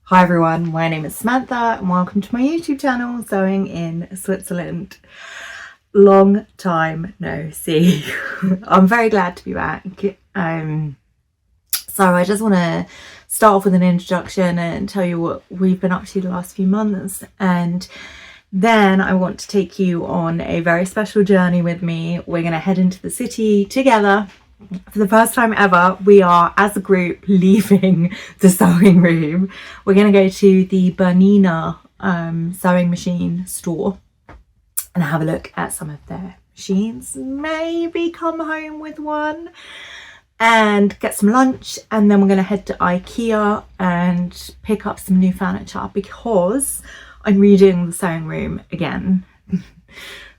Hi everyone, my name is Samantha and welcome to my YouTube channel, Sewing in Switzerland. Long time no see. I'm very glad to be back. So I just want to start off with an introduction and tell you what we've been up to the last few months, and then I want to take you on a very special journey with me. We're going to head into the city together. For the first time ever, we are, as a group, leaving the sewing room. We're going to go to the Bernina sewing machine store and have a look at some of their machines. Maybe come home with one and get some lunch. And then we're going to head to ikea and pick up some new furniture because I'm redoing the sewing room again.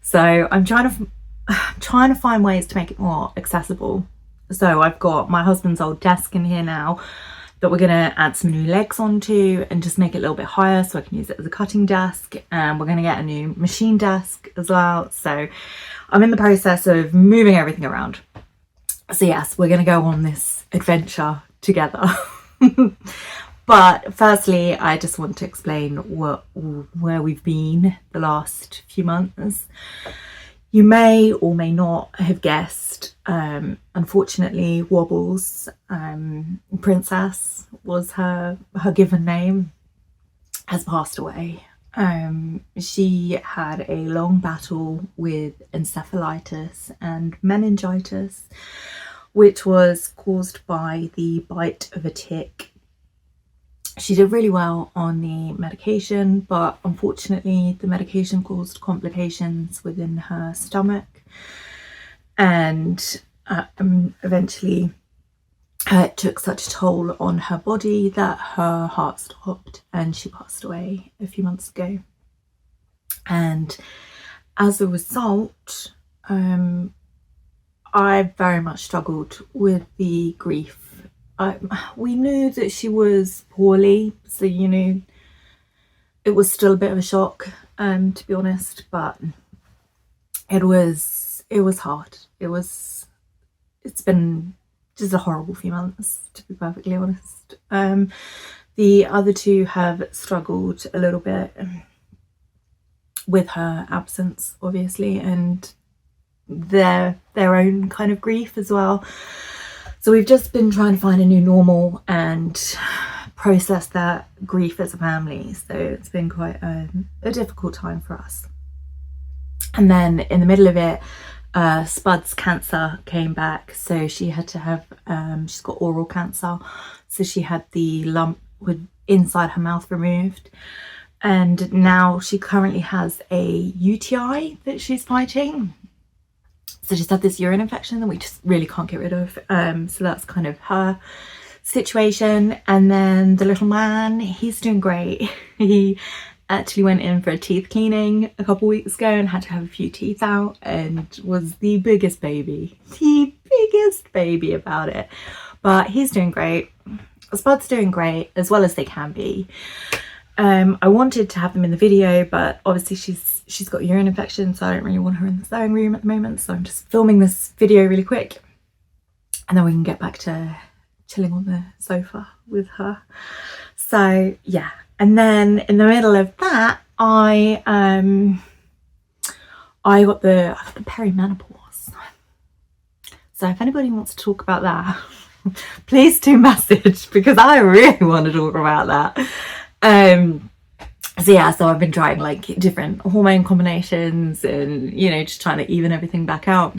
So I'm trying to find ways to make it more accessible. So I've got my husband's old desk in here now that we're going to add some new legs onto and just make it a little bit higher so I can use it as a cutting desk. And we're going to get a new machine desk as well. So I'm in the process of moving everything around. So yes, we're going to go on this adventure together. But firstly, I just want to explain where we've been the last few months. You may or may not have guessed, unfortunately, Wobbles, Princess was her given name, has passed away. She had a long battle with encephalitis and meningitis, which was caused by the bite of a tick. She did really well on the medication, but unfortunately the medication caused complications within her stomach, and eventually it took such a toll on her body that her heart stopped and she passed away a few months ago. And as a result, I very much struggled with the grief. We knew that she was poorly, so it was still a bit of a shock, to be honest, but it was hard. It's been just a horrible few months, to be perfectly honest. The other two have struggled a little bit with her absence, obviously, and their own kind of grief as well. So we've just been trying to find a new normal and process that grief as a family. So it's been quite a difficult time for us. And then in the middle of it, Spud's cancer came back. So she had to have, she's got oral cancer. So she had the lump inside her mouth removed. And now she currently has a UTI that she's fighting. So she's had this urine infection that we just really can't get rid of. So that's kind of her situation. And then the little man, he's doing great. He actually went in for a teeth cleaning a couple weeks ago and had to have a few teeth out and was the biggest baby about it. But he's doing great. Spud's doing great, as well as they can be. I wanted to have them in the video, but obviously she's got a urine infection, so I don't really want her in the sewing room at the moment. So I'm just filming this video really quick, and then we can get back to chilling on the sofa with her. So yeah, and then in the middle of that, I got the perimenopause. So if anybody wants to talk about that, please do message, because I really want to talk about that. So I've been trying like different hormone combinations and just trying to even everything back out.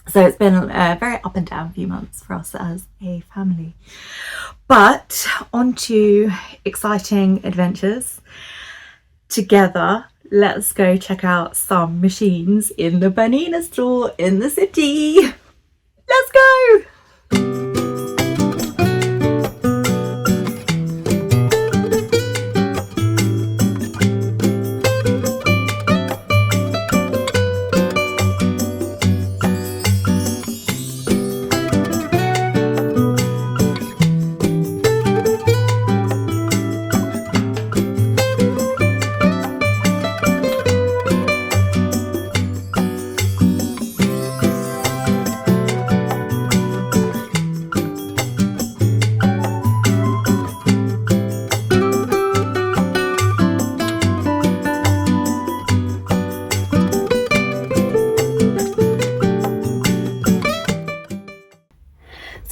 So it's been a very up and down few months for us as a family, but on to exciting adventures together. Let's go check out some machines in the Bernina store in the city. Let's go.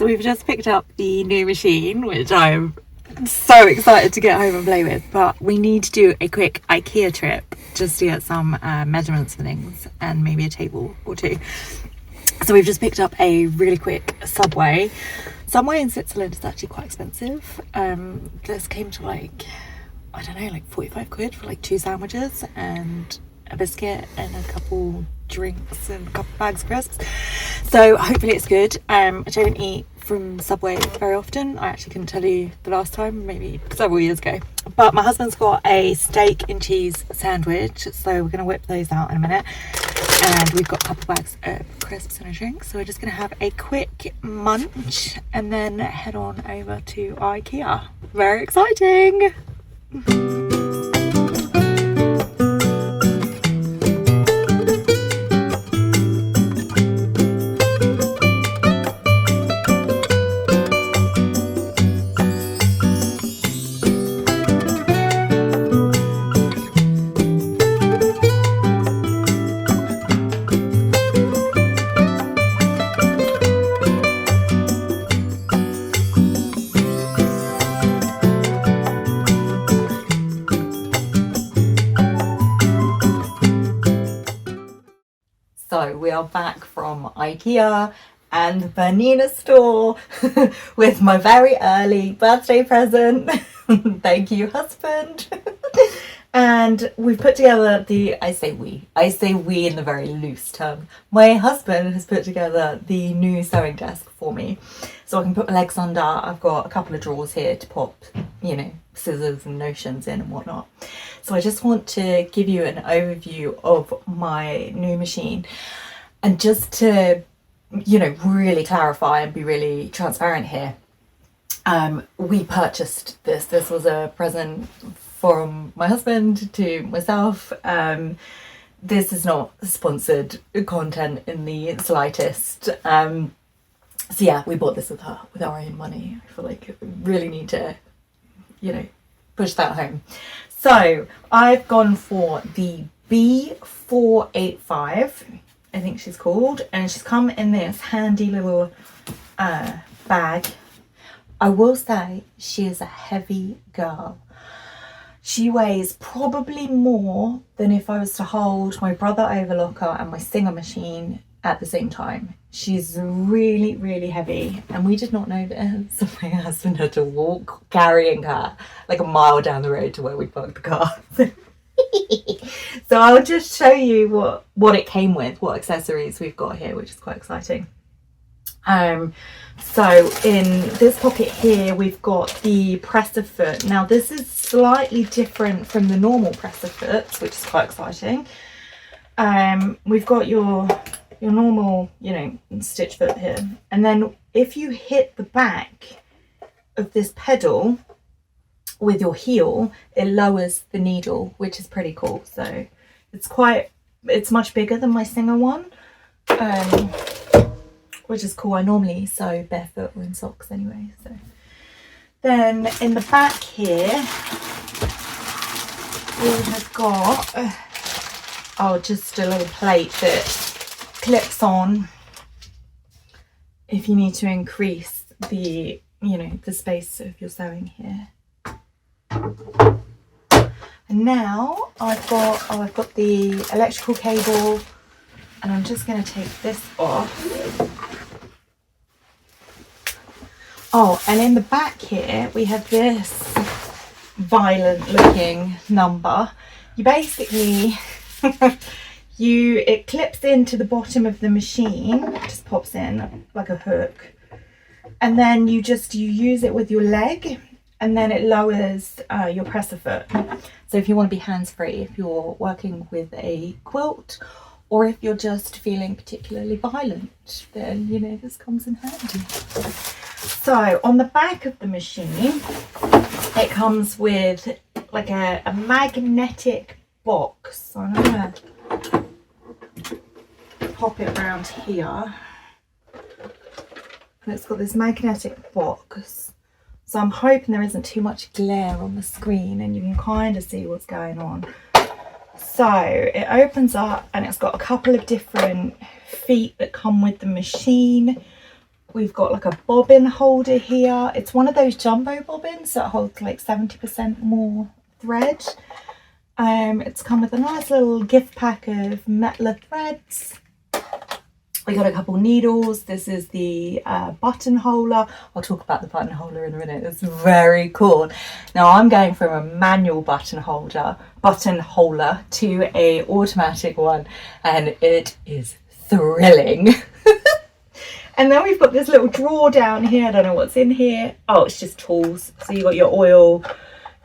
So we've just picked up the new machine, which I'm so excited to get home and play with, but we need to do a quick IKEA trip just to get some measurements for things and maybe a table or two. So we've just picked up a really quick Subway. Subway in Switzerland is actually quite expensive. This came to like, I don't know, like 45 quid for like 2 sandwiches and a biscuit and a couple drinks and a couple bags of crisps. So hopefully it's good. I don't eat from Subway very often. I actually couldn't tell you the last time, maybe several years ago. But my husband's got a steak and cheese sandwich, so we're going to whip those out in a minute. And we've got a couple bags of crisps and a drink, so we're just going to have a quick munch and then head on over to IKEA. Very exciting! So we are back from IKEA and the Bernina store with my very early birthday present. Thank you, husband. And we've put together I say we in the very loose term. My husband has put together the new sewing desk for me. So I can put my legs under. I've got a couple of drawers here to pop, you know, scissors and notions in and whatnot. So I just want to give you an overview of my new machine and just to, you know, really clarify and be really transparent here. We purchased this. This was a present from my husband to myself. This is not sponsored content in the slightest. So yeah, we bought this with our own money. I feel like we really need to, you know, push that home. So I've gone for the B485, I think she's called, and she's come in this handy little bag. I will say she is a heavy girl. She weighs probably more than if I was to hold my brother overlocker and my Singer machine at the same time. She's really, really heavy, and we did not know this. So my husband had to walk carrying her like a mile down the road to where we parked the car. So I'll just show you what it came with, what accessories we've got here, which is quite exciting. So in this pocket here we've got the presser foot. Now this is slightly different from the normal presser foots, which is quite exciting. We've got your normal, you know, stitch foot here, and then if you hit the back of this pedal with your heel, it lowers the needle, which is pretty cool. So it's much bigger than my Singer one, which is cool. I normally sew barefoot or in socks anyway. So then in the back here we have got just a little plate that clips on if you need to increase the, you know, the space of your sewing here. And now I've got the electrical cable, and I'm just going to take this off. Oh, and in the back here we have this violent looking number. You basically it clips into the bottom of the machine, just pops in like a hook, and then you use it with your leg, and then it lowers your presser foot. So if you want to be hands-free, if you're working with a quilt, or if you're just feeling particularly violent, then, you know, this comes in handy. So on the back of the machine, it comes with like a magnetic box. So I'm gonna pop it around here. And it's got this magnetic box. So I'm hoping there isn't too much glare on the screen and you can kind of see what's going on. So it opens up and it's got a couple of different feet that come with the machine. We've got like a bobbin holder here. It's one of those jumbo bobbins that holds like 70% more thread. It's come with a nice little gift pack of Metler threads. We got a couple needles. This is the buttonholer. I'll talk about the buttonholer in a minute. It's very cool. Now I'm going from a manual buttonholer to a automatic one, and it is thrilling. And then we've got this little drawer down here. I don't know what's in here. Oh, it's just tools. So you got your oil,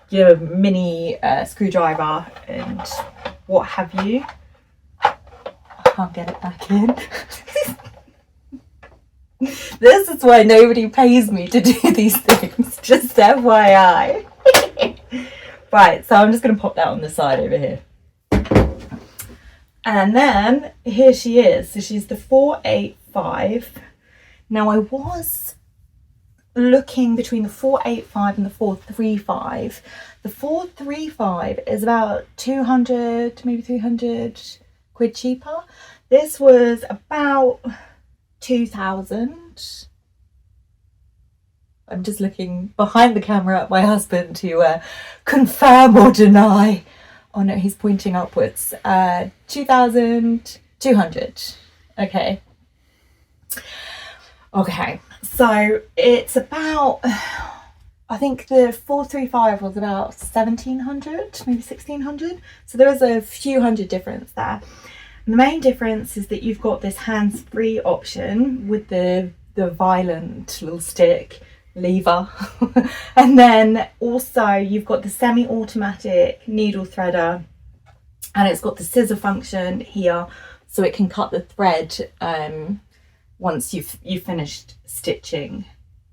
your mini screwdriver, and what have you. I can't get it back in. This is why nobody pays me to do these things, just FYI. Right, so I'm just going to pop that on the side over here. And then here she is. So she's the 485. Now I was looking between the 485 and the 435. The 435 is about 200, maybe 300 quid cheaper. This was about 2,000. I'm just looking behind the camera at my husband to confirm or deny. Oh no, he's pointing upwards. 2,200. Okay. Okay, so it's about, I think the 435 was about 1,700, maybe 1,600. So there is a few hundred difference there. And the main difference is that you've got this hands-free option with the violent little stick lever. And then also you've got the semi-automatic needle threader, and it's got the scissor function here, so it can cut the thread once you've finished stitching,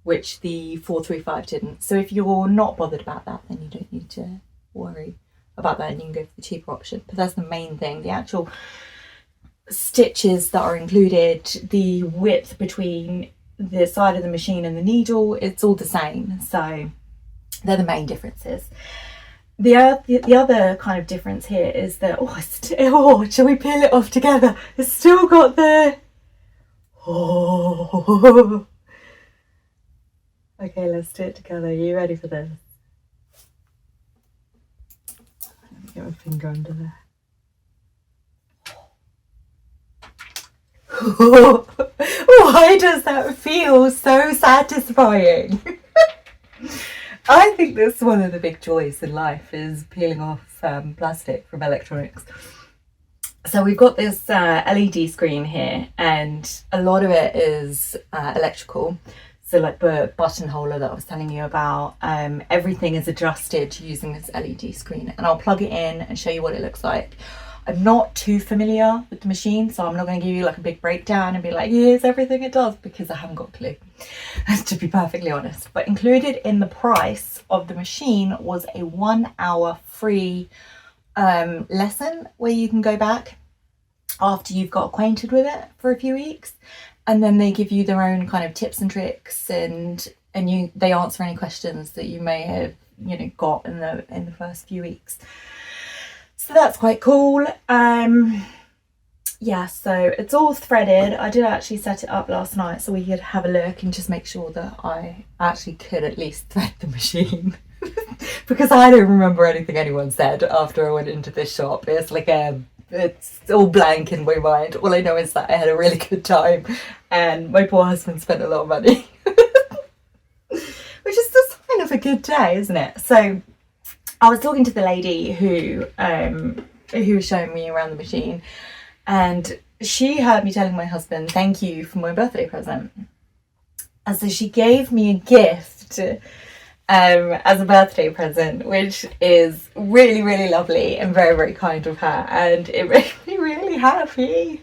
which the 435 didn't. So if you're not bothered about that, then you don't need to worry about that, and you can go for the cheaper option. But that's the main thing. The actual stitches that are included, the width between the side of the machine and the needle, it's all the same. So they're the main differences. The other kind of difference here is that, shall we peel it off together? It's still got the... Oh. Okay, let's do it together. Are you ready for this? Let me get my finger under there. Why does that feel so satisfying? I think that's one of the big joys in life, is peeling off plastic from electronics. So we've got this LED screen here, and a lot of it is electrical. So like the buttonholer that I was telling you about, everything is adjusted using this LED screen, and I'll plug it in and show you what it looks like. I'm not too familiar with the machine, so I'm not going to give you like a big breakdown and be like, here's everything it does, because I haven't got a clue, to be perfectly honest. But included in the price of the machine was a 1 hour free lesson where you can go back after you've got acquainted with it for a few weeks, and then they give you their own kind of tips and tricks, and they answer any questions that you may have got in the first few weeks. So that's quite cool. Yeah, so it's all threaded. I did actually set it up last night so we could have a look and just make sure that I actually could at least thread the machine. Because I don't remember anything anyone said after I went into this shop. It's like it's all blank in my mind. All I know is that I had a really good time and my poor husband spent a lot of money. Which is the sign of a good day, isn't it? So I was talking to the lady who was showing me around the machine, and she heard me telling my husband thank you for my birthday present. And so she gave me a gift as a birthday present, which is really, really lovely and very, very kind of her, and it made me really happy.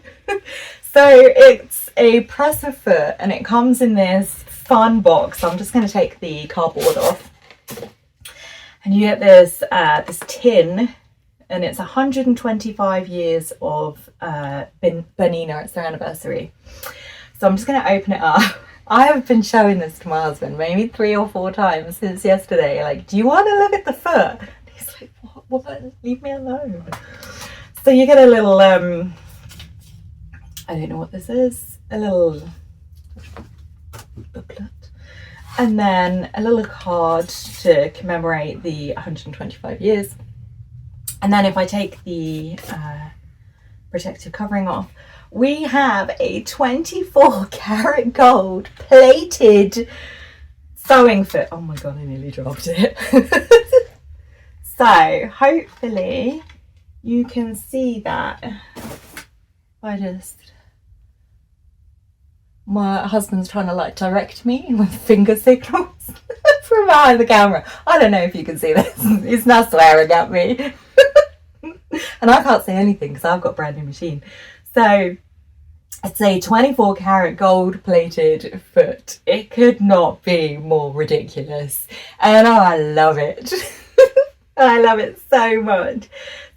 So it's a presser foot, and it comes in this fun box. So I'm just going to take the cardboard off, and you get this tin, and it's 125 years of Bernina. It's their anniversary. So I'm just going to open it up. I have been showing this to my husband maybe 3 or 4 times since yesterday. Like, do you want to look at the foot? And he's like, what? Leave me alone. So you get a little, I don't know what this is. A little, booklet. And then a little card to commemorate the 125 years. And then if I take the protective covering off, we have a 24 karat gold plated sewing foot. Oh my god, I nearly dropped it. So hopefully you can see that. My husband's trying to like direct me with finger signals from behind the camera. I don't know if you can see this. He's now swearing at me. And I can't say anything because I've got a brand new machine. So it's a 24 karat gold plated foot. It could not be more ridiculous. And I love it. I love it so much.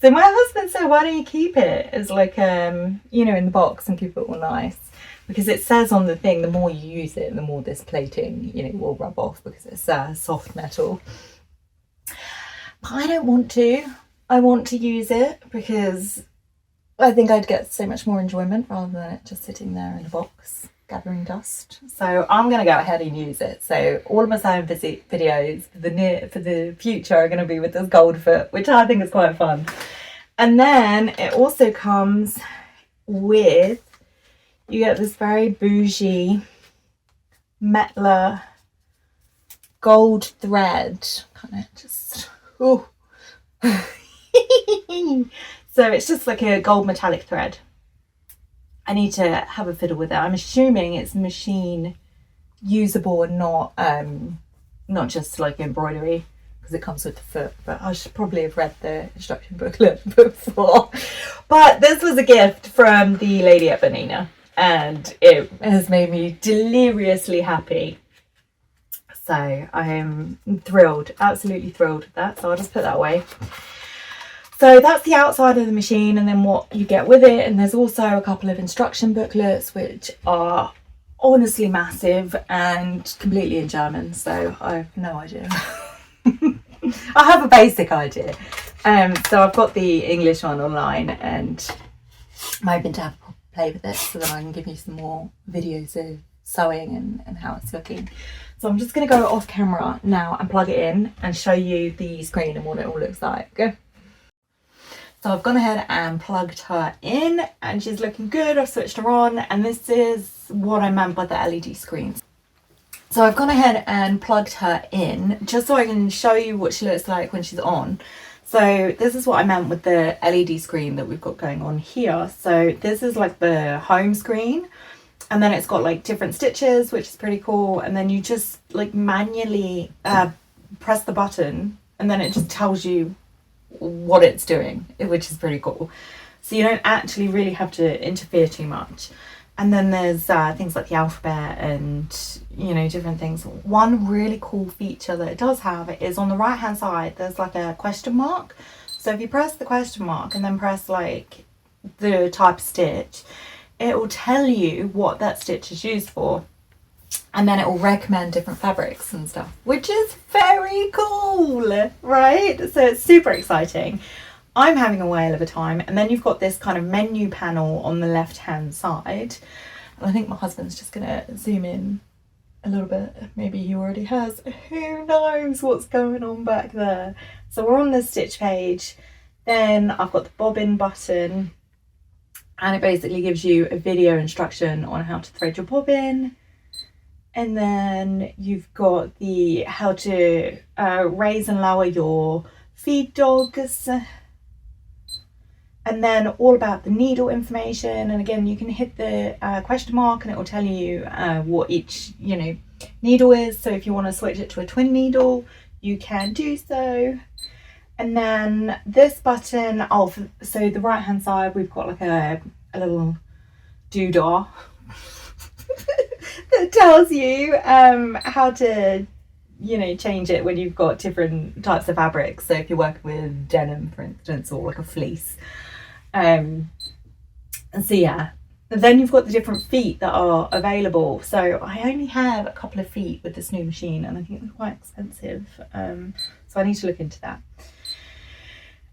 So my husband said, why don't you keep it as like, you know, in the box and keep it all nice? Because it says on the thing, the more you use it, the more this plating, you know, will rub off because it's soft metal. But I don't want to. I want to use it because I think I'd get so much more enjoyment rather than it just sitting there in a box gathering dust. So I'm going to go ahead and use it. So all of my sewing videos for the future are going to be with this gold foot, which I think is quite fun. And then it also comes with, you get this very bougie Metler gold thread, kind of just, ooh. So it's just like a gold metallic thread. I need to have a fiddle with it. I'm assuming it's machine usable and not just like embroidery because it comes with the foot, but I should probably have read the instruction booklet before. But this was a gift from the lady at Bernina and it has made me deliriously happy. So I am thrilled, absolutely thrilled with that. So I'll just put that away. So that's the outside of the machine and then what you get with it. And there's also a couple of instruction booklets, which are honestly massive and completely in German. So I have no idea. I have a basic idea. So I've got the English one online and I'm hoping to have a play with it so that I can give you some more videos of sewing and how it's looking. So I'm just going to go off camera now and plug it in and show you the screen and what it all looks like. So I've gone ahead and plugged her in and she's looking good. I've switched her on and this is what I meant by the LED screens. So I've gone ahead and plugged her in just so I can show you what she looks like when she's on. So this is what I meant with the LED screen that we've got going on here. So this is like the home screen and then it's got like different stitches, which is pretty cool. And then you just like manually press the button and then it just tells you what it's doing, which is pretty cool. So you don't actually really have to interfere too much. And then there's things like the alphabet and, you know, different things. One really cool feature that it does have is on the right hand side there's like a question mark. So if you press the question mark and then press like the type of stitch, it will tell you what that stitch is used for. And then it will recommend different fabrics and stuff, which is very cool, right? So it's super exciting. I'm having a whale of a time. And then you've got this kind of menu panel on the left hand side. And I think my husband's just going to zoom in a little bit. Maybe he already has. Who knows what's going on back there? So we're on the stitch page. Then I've got the bobbin button. And it basically gives you a video instruction on how to thread your bobbin. And then you've got the how to raise and lower your feed dogs. And then all about the needle information. And again, you can hit the question mark and it will tell you what each, you know, needle is. So if you want to switch it to a twin needle, you can do so. And then this button, so the right hand side, we've got like a little doodah that tells you how to, you know, change it when you've got different types of fabrics. So if you're working with denim, for instance, or like a fleece. And so yeah, and then you've got the different feet that are available. So I only have a couple of feet with this new machine and I think they're quite expensive. So I need to look into that.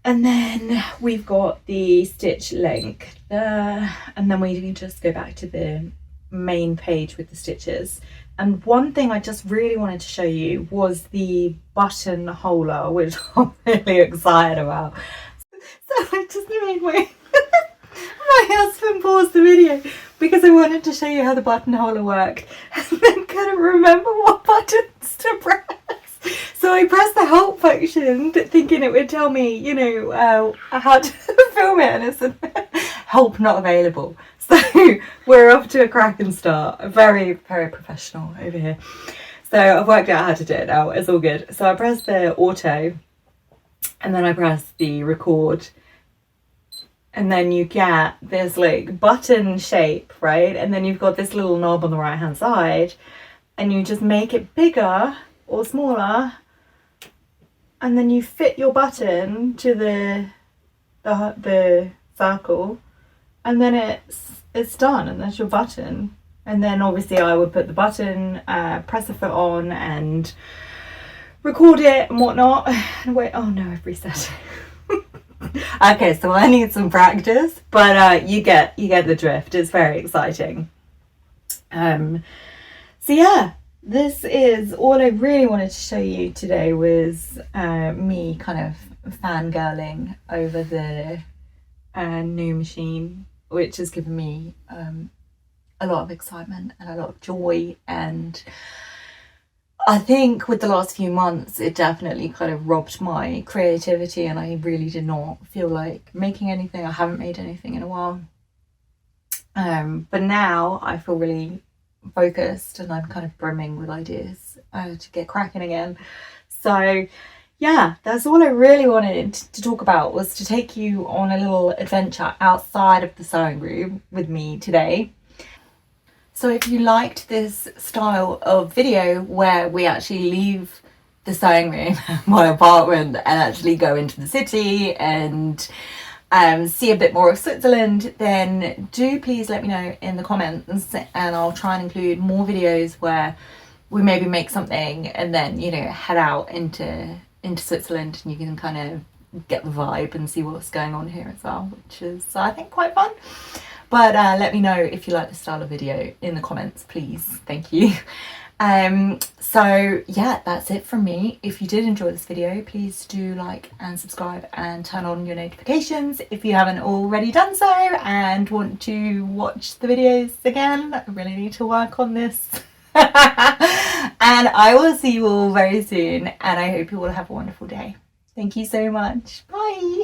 And then we've got the stitch length there, and then we can just go back to the main page with the stitches. And one thing I just really wanted to show you was the buttonholer, which I'm really excited about. So I just made my husband paused the video because I wanted to show you how the buttonholer worked, and then couldn't remember what buttons to press. So I pressed the help function thinking it would tell me, you know, how to film it, and it said help not available. So we're off to a cracking start. Very, very professional over here. So I've worked out how to do it now. It's all good. So I pressed the auto, and then I pressed the record, and then you get this like button shape, right? And then you've got this little knob on the right hand side, and you just make it bigger or smaller, and then you fit your button to the circle, and then it's done, and that's your button. And then obviously I would put the button, press the foot on and record it and whatnot, and wait. Oh no, I've reset it. Okay, so I need some practice, but you get the drift. It's very exciting. So yeah, this is all I really wanted to show you today, was me kind of fangirling over the new machine, which has given me a lot of excitement and a lot of joy. And I think with the last few months it definitely kind of robbed my creativity, and I really did not feel like making anything. I haven't made anything in a while, but now I feel really focused and I'm kind of brimming with ideas to get cracking again. So yeah, that's all I really wanted to talk about, was to take you on a little adventure outside of the sewing room with me today. So if you liked this style of video where we actually leave the sewing room, my apartment, and actually go into the city and see a bit more of Switzerland, then do please let me know in the comments, and I'll try and include more videos where we maybe make something and then, you know, head out into Switzerland, and you can kind of get the vibe and see what's going on here as well, which is, I think, quite fun. But let me know if you like this style of video in the comments, please. Thank you. So yeah, that's it from me. If you did enjoy this video, please do like and subscribe and turn on your notifications if you haven't already done so and want to watch the videos again. I really need to work on this. And I will see you all very soon, and I hope you all have a wonderful day. Thank you so much. Bye.